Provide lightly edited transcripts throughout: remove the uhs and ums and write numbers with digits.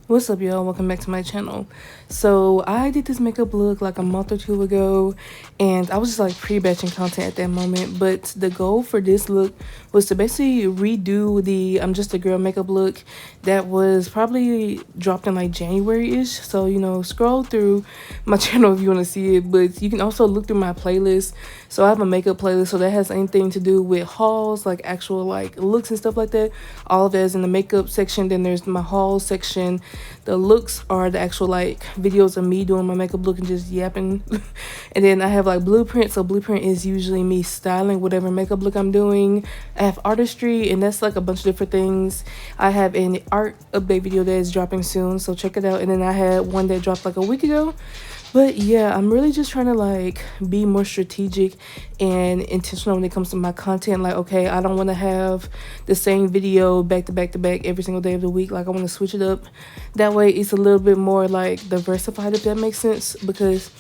What's up, y'all? Welcome back to my channel. So I did this makeup look like a month or two ago, and I was just like pre-batching content at that moment. But the goal for this look was to basically redo the I'm Just a Girl makeup look that was probably dropped in like January-ish. So, scroll through my channel if you want to see it. But you can also look through my playlist. So I have a makeup playlist, so that has anything to do with hauls, like actual like looks and stuff like that. All of that is in the makeup section. Then there's my haul section. The looks are the actual like videos of me doing my makeup look and just yapping. And then I have like blueprint. So blueprint is usually me styling whatever makeup look I'm doing. I have artistry, and that's like a bunch of different things. I have an art update video that is dropping soon, so check it out. And then I had one that dropped like a week ago. But yeah, I'm really just trying to like be more strategic and intentional when it comes to my content. Like, okay, I don't want to have the same video back to back to back every single day of the week. Like, I want to switch it up. That way it's a little bit more like diversified, if that makes sense, because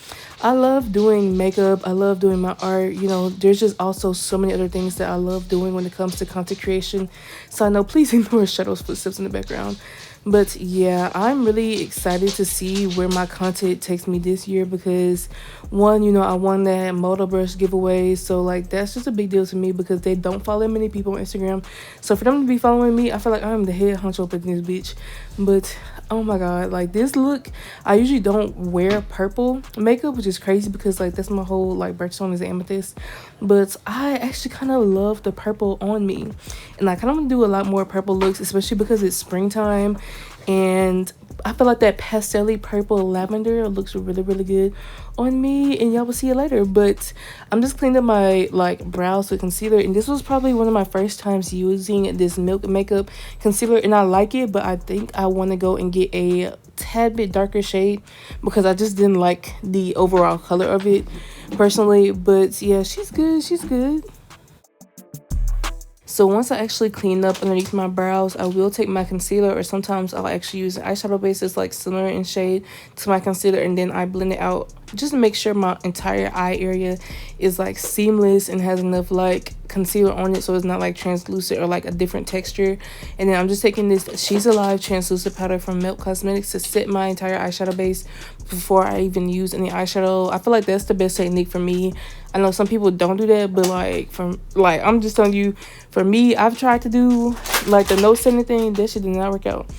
I love doing makeup. I love doing my art. There's just also so many other things that I love doing when it comes to content creation. So I know, please ignore Shadow's footsteps in the background. But yeah, I'm really excited to see where my content takes me this year because one, I won that Moto Brush giveaway. So like that's just a big deal to me because they don't follow many people on Instagram. So for them to be following me, I feel like I'm the head honcho up in this bitch. But oh my god, like this look, I usually don't wear purple makeup, which is crazy because like that's my whole like birthstone is amethyst. But I actually kind of love the purple on me, and I kind of want to do a lot more purple looks, especially because it's springtime. And I feel like that pastel-y purple lavender looks really, really good on me, and y'all will see it later. But I'm just cleaning up my like brows with concealer, and this was probably one of my first times using this Milk Makeup concealer, and I like it, but I think I want to go and get a tad bit darker shade because I just didn't like the overall color of it personally. But yeah, she's good. So once I actually clean up underneath my brows, I will take my concealer, or sometimes I'll actually use an eyeshadow base that's like similar in shade to my concealer, and then I blend it out just to make sure my entire eye area is like seamless and has enough like concealer on it so it's not like translucent or like a different texture. And then I'm just taking this She's Alive translucent powder from Milk Cosmetics to set my entire eyeshadow base before I even use any eyeshadow. I feel like that's the best technique for me. I know some people don't do that, but I'm just telling you, for me, I've tried to do like the no setting thing. That shit did not work out.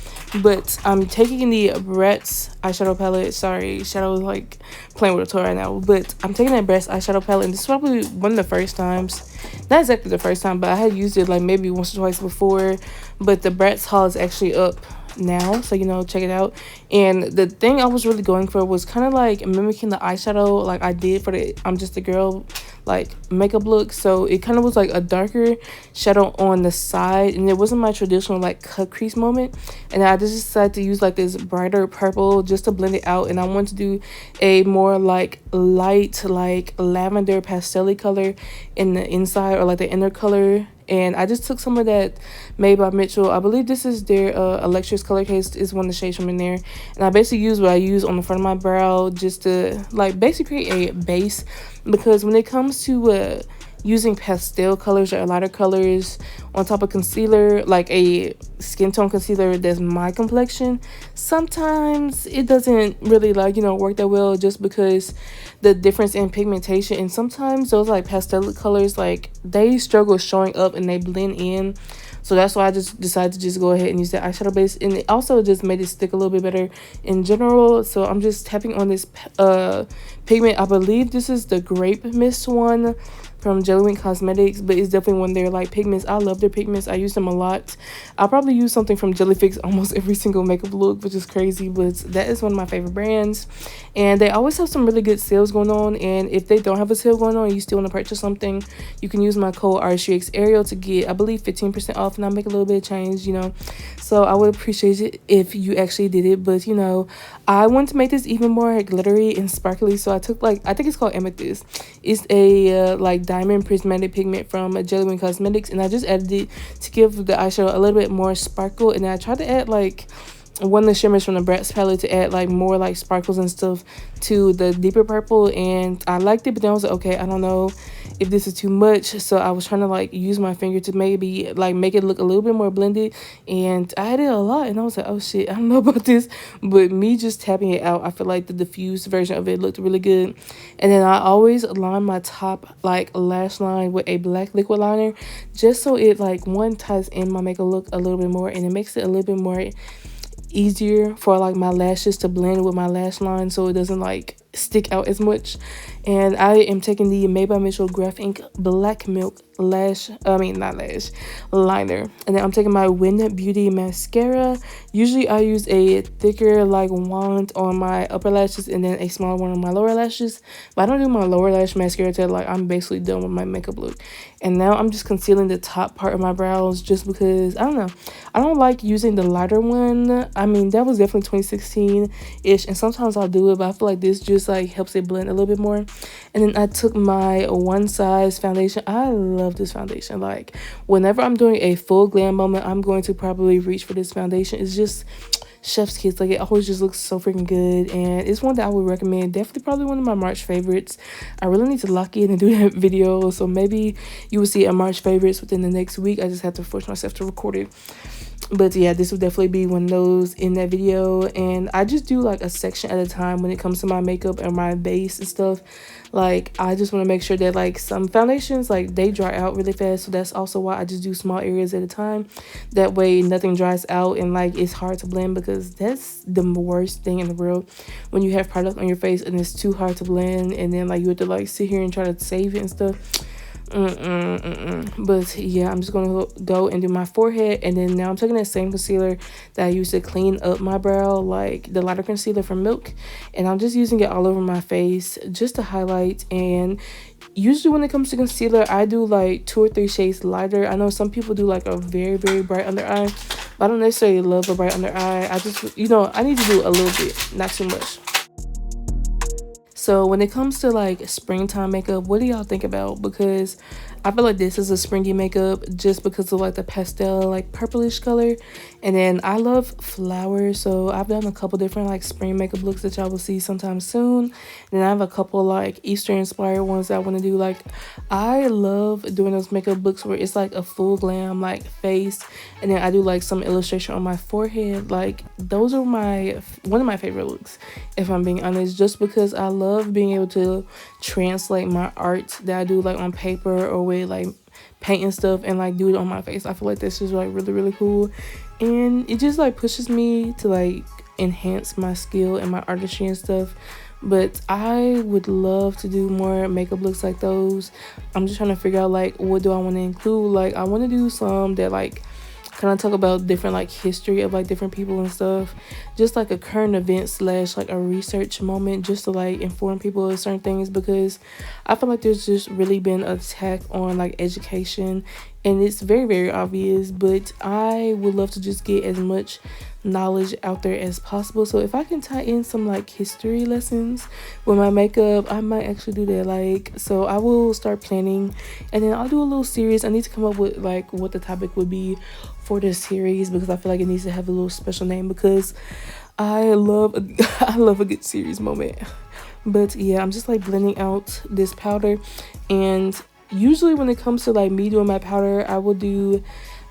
But I'm taking the Bratz eyeshadow palette. Sorry, Shadow is like playing with a toy right now. But I'm taking that Bratz eyeshadow palette, and this is probably one of the first times. Not exactly the first time, but I had used it like maybe once or twice before. But the Bratz haul is actually up now, so check it out. And the thing I was really going for was kind of like mimicking the eyeshadow like I did for the I'm Just a Girl like makeup look. So it kind of was like a darker shadow on the side, and it wasn't my traditional like cut crease moment. And I just decided to use like this brighter purple just to blend it out, and I wanted to do a more like light like lavender pastel color in the inside, or like the inner color. And I just took some of that made by Mitchell. I believe this is their Electric color case, is one of the shades from in there. And I basically use what I use on the front of my brow just to like basically create a base, because when it comes to using pastel colors or lighter colors on top of concealer, like a skin tone concealer that's my complexion, sometimes it doesn't really like work that well, just because the difference in pigmentation. And sometimes those like pastel colors, like they struggle showing up and they blend in. So that's why I just decided to just go ahead and use that eyeshadow base, and it also just made it stick a little bit better in general. So I'm just tapping on this pigment. I believe this is the Grape Mist one from Jelly Cosmetics, but it's definitely one of their like pigments. I love their pigments. I use them a lot. I'll probably use something from Jellyfix almost every single makeup look, which is crazy, but that is one of my favorite brands. And they always have some really good sales going on, and if they don't have a sale going on and you still want to purchase something, you can use my code RSUXAriel to get, I believe, 15% off, and I'll make a little bit of change, so I would appreciate it if you actually did it. But I want to make this even more glittery and sparkly, so I took I think it's called Amethyst. It's a like diamond prismatic pigment from Jelly Cosmetics, and I just added it to give the eyeshadow a little bit more sparkle. And I tried to add like one of the shimmers from the Bratz palette to add like more like sparkles and stuff to the deeper purple, and I liked it, but then I was like, okay, I don't know if this is too much, so I was trying to like use my finger to maybe like make it look a little bit more blended, and I added a lot, and I was like, oh shit, I don't know about this, but me just tapping it out, I feel like the diffused version of it looked really good. And then I always line my top like lash line with a black liquid liner, just so it like one ties in my makeup look a little bit more, and it makes it a little bit more easier for like my lashes to blend with my lash line, so it doesn't like stick out as much. And I am taking the Made by Mitchell Graph Ink Black Milk not lash liner, and then I'm taking my Win Beauty mascara. Usually I use a thicker like wand on my upper lashes and then a smaller one on my lower lashes, but I don't do my lower lash mascara till like I'm basically done with my makeup look. And now I'm just concealing the top part of my brows, just because I don't know, I don't like using the lighter one. I mean, that was definitely 2016 ish, and sometimes I'll do it, but I feel like this just like helps it blend a little bit more. And then I took my One Size foundation. I love this foundation. Like whenever I'm doing a full glam moment, I'm going to probably reach for this foundation. It's just chef's kiss. Like it always just looks so freaking good, and it's one that I would recommend. Definitely probably one of my March favorites. I really need to lock in and do that video, so maybe you will see a March favorites within the next week. I just have to force myself to record it. But yeah, this will definitely be one of those in that video. And I just do like a section at a time when it comes to my makeup and my base and stuff. Like I just want to make sure that like some foundations, like they dry out really fast, so that's also why I just do small areas at a time. That way nothing dries out and like it's hard to blend, because that's the worst thing in the world, when you have product on your face and it's too hard to blend, and then like you have to like sit here and try to save it and stuff. But yeah, I'm just gonna go and do my forehead, and then now I'm taking that same concealer that I used to clean up my brow, like the lighter concealer from Milk, and I'm just using it all over my face just to highlight. And usually when it comes to concealer, I do like 2 or 3 shades lighter. I know some people do like a very bright under eye, but I don't necessarily love a bright under eye. I just, you know, I need to do a little bit, not too much. So when it comes to like springtime makeup, what do y'all think about? Because I feel like this is a springy makeup just because of like the pastel like purplish color. And then I love flowers, so I've done a couple different like spring makeup looks that y'all will see sometime soon. And then I have a couple like Easter inspired ones that I want to do. Like I love doing those makeup looks where it's like a full glam like face, and then I do like some illustration on my forehead. Like those are one of my favorite looks, if I'm being honest, just because I love being able to translate my art that I do like on paper or with like paint and stuff, and like do it on my face. I feel like this is like really cool, and it just like pushes me to like enhance my skill and my artistry and stuff. But I would love to do more makeup looks like those. I'm just trying to figure out like what do I want to include. Like I want to do some that like kind of talk about different like history of like different people and stuff, just like a current event slash like a research moment, just to like inform people of certain things, because I feel like there's just really been an attack on like education, and it's very obvious. But I would love to just get as much knowledge out there as possible, so if I can tie in some like history lessons with my makeup, I might actually do that. Like, so I will start planning, and then I'll do a little series. I need to come up with like what the topic would be for this series, because I feel like it needs to have a little special name, because I love a good series moment. But yeah, I'm just like blending out this powder, and usually when it comes to like me doing my powder, I will do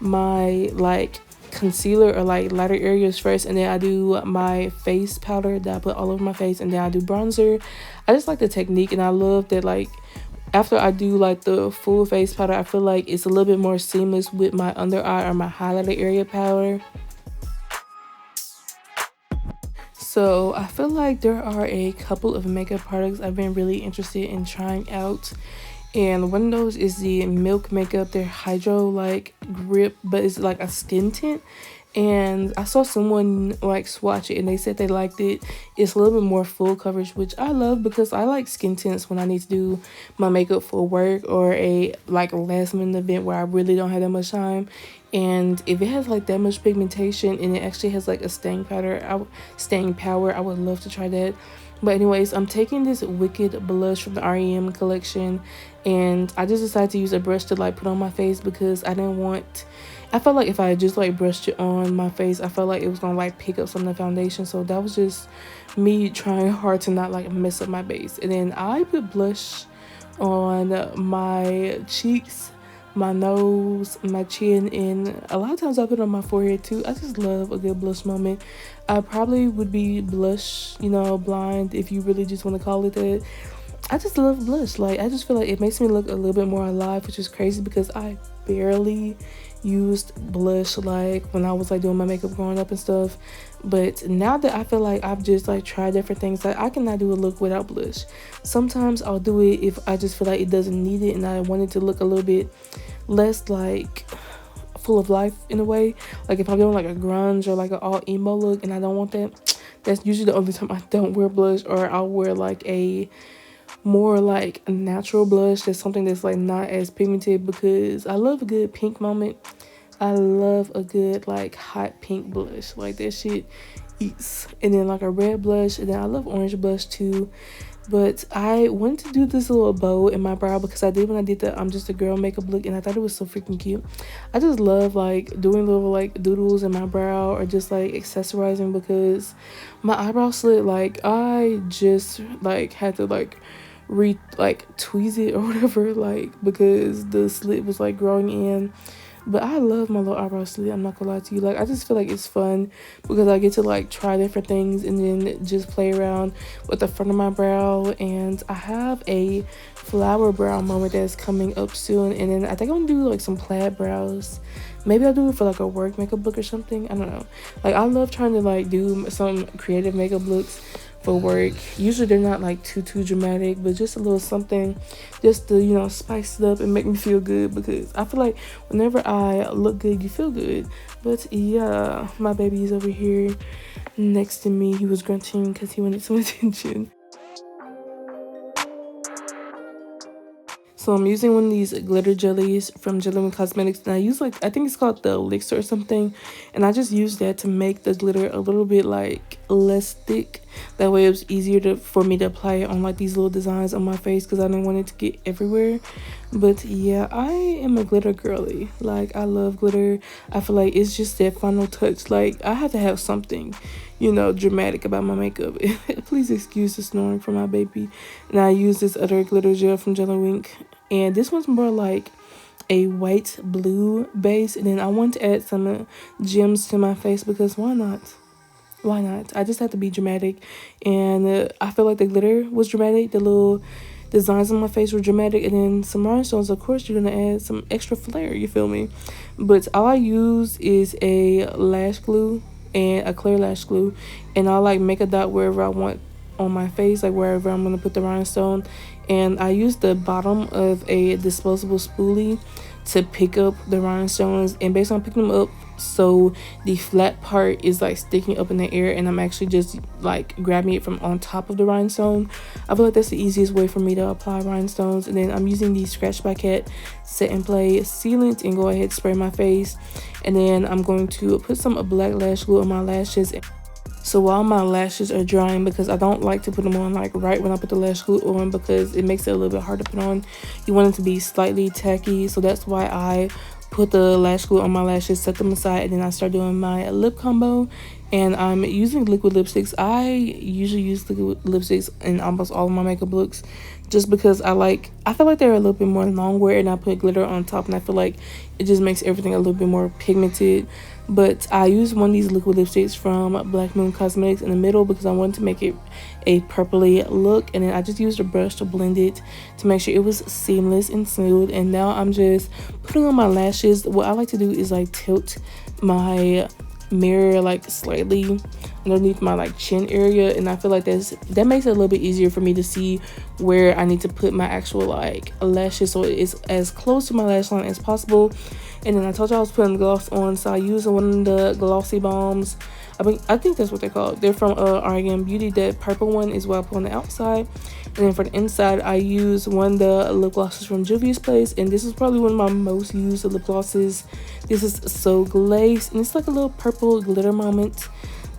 my like concealer or like lighter areas first, and then I do my face powder that I put all over my face, and then I do bronzer. I just like the technique, and I love that like after I do like the full face powder, I feel like it's a little bit more seamless with my under eye or my highlighter area powder. So I feel like there are a couple of makeup products I've been really interested in trying out, and one of those is the Milk makeup, their hydro like grip, but it's like a skin tint. And I saw someone like swatch it, and they said they liked it. It's a little bit more full coverage, which I love, because I like skin tints when I need to do my makeup for work or a like last minute event where I really don't have that much time. And if it has like that much pigmentation and it actually has like a staying power, I would love to try that. But anyways, I'm taking this Wicked blush from the REM collection, and I just decided to use a brush to like put on my face, because I didn't want I felt like if I just like brushed it on my face, I felt like it was gonna like pick up some of the foundation. So that was just me trying hard to not like mess up my base. And then I put blush on my cheeks, my nose, my chin, and a lot of times I put it on my forehead too. I just love a good blush moment. I probably would be blush, you know, blind, if you really just want to call it that. I just love blush. Like, I just feel like it makes me look a little bit more alive, which is crazy because I barely used blush like when I was like doing my makeup growing up and stuff. But now that I feel like I've just like tried different things, like I cannot do a look without blush. Sometimes I'll do it if I just feel like it doesn't need it and I want it to look a little bit less like full of life in a way. Like if I'm doing like a grunge or like an all emo look and I don't want that, that's usually the only time I don't wear blush. Or I'll wear like a more like natural blush, that's something that's like not as pigmented, because I love a good pink moment. I love a good like hot pink blush, like that shit eats. And then like a red blush, and then I love orange blush too. But I wanted to do this little bow in my brow because I did when I did the I'm Just a Girl makeup look, and I thought it was so freaking cute. I just love like doing little like doodles in my brow or just like accessorizing, because my eyebrow slit, like I just like had to like tweeze it or whatever, like because the slit was like growing in. But I love my little eyebrow slit, I'm not gonna lie to you. Like I just feel like it's fun because I get to like try different things and then just play around with the front of my brow. And I have a flower brow moment that's coming up soon, and then I think I'm gonna do like some plaid brows. Maybe I'll do it for like a work makeup look or something, I don't know. Like I love trying to like do some creative makeup looks for work. Usually they're not like too dramatic, but just a little something just to, you know, spice it up and make me feel good, because I feel like whenever I look good you feel good. But yeah, my baby is over here next to me. He was grunting because he wanted some attention. So I'm using one of these glitter jellies from Glam Cosmetics, and I use like, I think it's called the Lookz or something, and I just use that to make the glitter a little bit like less thick. That way it was easier for me to apply it on like these little designs on my face, because I didn't want it to get everywhere. But yeah, I am a glitter girly. Like I love glitter. I feel like it's just that final touch. Like I have to have something, you know, dramatic about my makeup. Please excuse the snoring from my baby. And I use this other glitter gel from Wink, and this one's more like a white blue base. And then I want to add some gems to my face, because why not? Why not? I just have to be dramatic, and I feel like the glitter was dramatic. The little designs on my face were dramatic, and then some rhinestones. Of course, you're gonna add some extra flair. You feel me? But all I use is a lash glue and a clear lash glue, and I'll like make a dot wherever I want on my face, like wherever I'm gonna put the rhinestone. And I use the bottom of a disposable spoolie to pick up the rhinestones, and based on picking them up, so the flat part is like sticking up in the air, and I'm actually just like grabbing it from on top of the rhinestone. I feel like that's the easiest way for me to apply rhinestones. And then I'm using the Scratch by Cat Set and Play sealant, and go ahead spray my face. And then I'm going to put some black lash glue on my lashes. So while my lashes are drying, because I don't like to put them on like right when I put the lash glue on, because it makes it a little bit hard to put on. You want it to be slightly tacky, so that's why I put the lash glue on my lashes, set them aside, and then I start doing my lip combo. And I'm using liquid lipsticks. I usually use liquid lipsticks in almost all of my makeup looks, just because I feel like they're a little bit more long wear, and I put glitter on top, and I feel like it just makes everything a little bit more pigmented. But I use one of these liquid lipsticks from Black Moon Cosmetics in the middle, because I wanted to make it a purpley look, and then I just used a brush to blend it to make sure it was seamless and smooth. And now I'm just putting on my lashes. What I like to do is like tilt my mirror like slightly underneath my like chin area, and I feel like that makes it a little bit easier for me to see where I need to put my actual like lashes, so it's as close to my lash line as possible. And then I told you I was putting gloss on, so I used one of the glossy balms. I think that's what they're called. They're from REM Beauty. That purple one is what I put on the outside. And then for the inside, I use one of the lip glosses from Juvia's Place. And this is probably one of my most used lip glosses. This is So Glazed, and it's like a little purple glitter moment.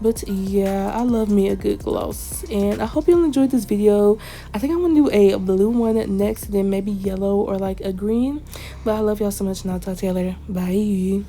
But yeah, I love me a good gloss, and I hope you all enjoyed this video. I think I'm gonna do a blue one next, then maybe yellow or like a green. But I love y'all so much, and I'll talk to y'all later. Bye.